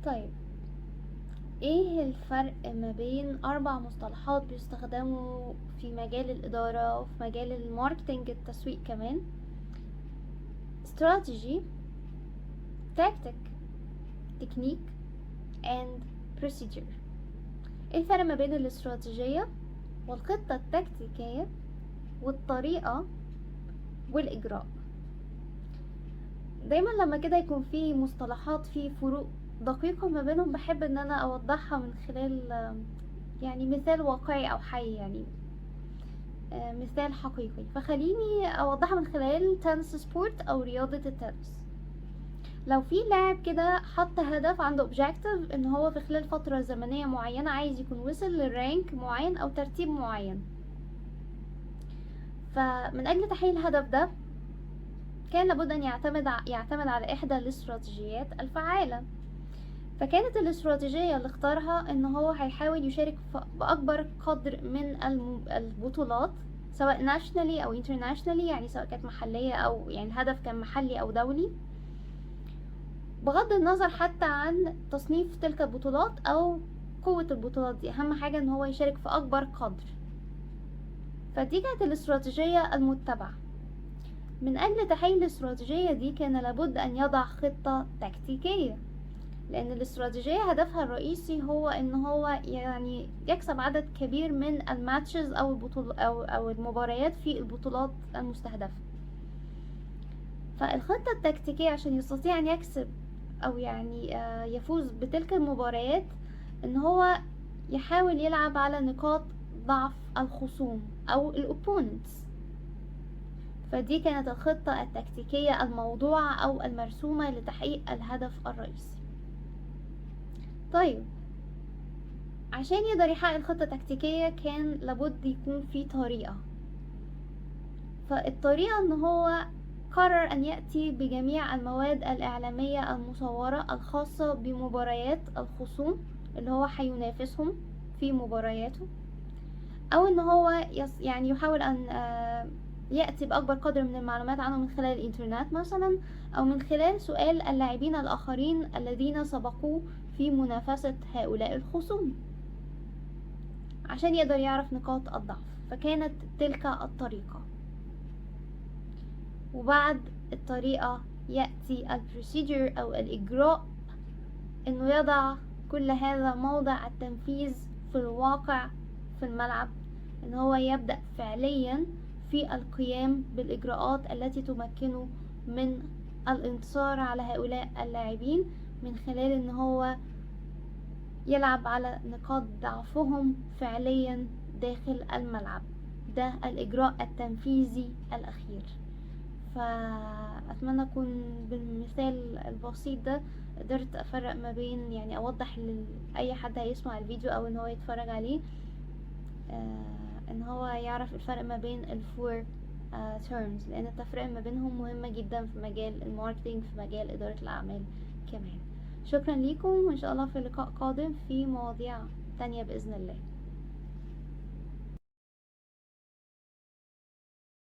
طيب، ايه الفرق ما بين 4 مصطلحات بيستخدموا في مجال الإدارة وفي مجال الماركتينج التسويق كمان؟ strategy, tactic, technique and procedure. ايه الفرق ما بين الاستراتيجية والخطة التكتيكية والطريقة والإجراء؟ دايما لما كده يكون في مصطلحات في فروق دقيقة ما بينهم، بحب ان انا اوضحها من خلال يعني مثال واقعي او حي، يعني مثال حقيقي. فخليني اوضحها من خلال تنس سبورت او رياضة التنس. لو في لاعب كده حط هدف، عنده اوبجيكتيف ان هو في خلال فترة زمنية معينة عايز يكون وصل للرانك معين او ترتيب معين، فمن اجل تحقيق الهدف ده كان لابد ان يعتمد على احدى الاستراتيجيات الفعالة. فكانت الاستراتيجية اللي اختارها ان هو هيحاول يشارك باكبر قدر من البطولات، سواء nationally او internationally، يعني سواء كانت محلية او يعني الهدف كان محلي او دولي، بغض النظر حتى عن تصنيف تلك البطولات او قوة البطولات دي. اهم حاجة ان هو يشارك في اكبر قدر. فدي كانت الاستراتيجية المتبعة. من اجل تحقيق الاستراتيجية دي كان لابد ان يضع خطة تكتيكية، لان الاستراتيجية هدفها الرئيسي هو ان هو يعني يكسب عدد كبير من الماتشز او او المباريات في البطولات المستهدفة. فالخطة التكتيكية عشان يستطيع ان يكسب او يعني يفوز بتلك المباريات، ان هو يحاول يلعب على نقاط ضعف الخصوم او الاوبوننتس. فدي كانت الخطة التكتيكية الموضوعة او المرسومة لتحقيق الهدف الرئيسي. طيب، عشان يقدر يحقق الخطة التكتيكية كان لابد يكون في طريقة. فالطريقة ان هو قرر ان يأتي بجميع المواد الإعلامية المصورة الخاصة بمباريات الخصوم اللي هو هينافسهم في مبارياته، او ان هو يعني يحاول ان يأتي بأكبر قدر من المعلومات عنه من خلال الإنترنت مثلا، أو من خلال سؤال اللاعبين الآخرين الذين سبقوه في منافسة هؤلاء الخصوم عشان يقدر يعرف نقاط الضعف. فكانت تلك الطريقة. وبعد الطريقة يأتي البروسيجر أو الإجراء، إنه يضع كل هذا موضع التنفيذ في الواقع في الملعب، إن هو يبدأ فعليا في القيام بالإجراءات التي تمكنه من الانتصار على هؤلاء اللاعبين، من خلال إن هو يلعب على نقاط ضعفهم فعليا داخل الملعب. ده الإجراء التنفيذي الأخير. فأتمنى أكون بالمثال البسيط ده قدرت أفرق ما بين، يعني أوضح لأي حد هيسمع الفيديو أو إن هو يتفرج عليه، إن هو يعرف الفرق ما بين الفور terms، لأن التفرقة ما بينهم مهمة جدا في مجال الماركتينج، في مجال إدارة الأعمال كمان. شكرا ليكم، وإن شاء الله في لقاء قادم في مواضيع تانية بإذن الله.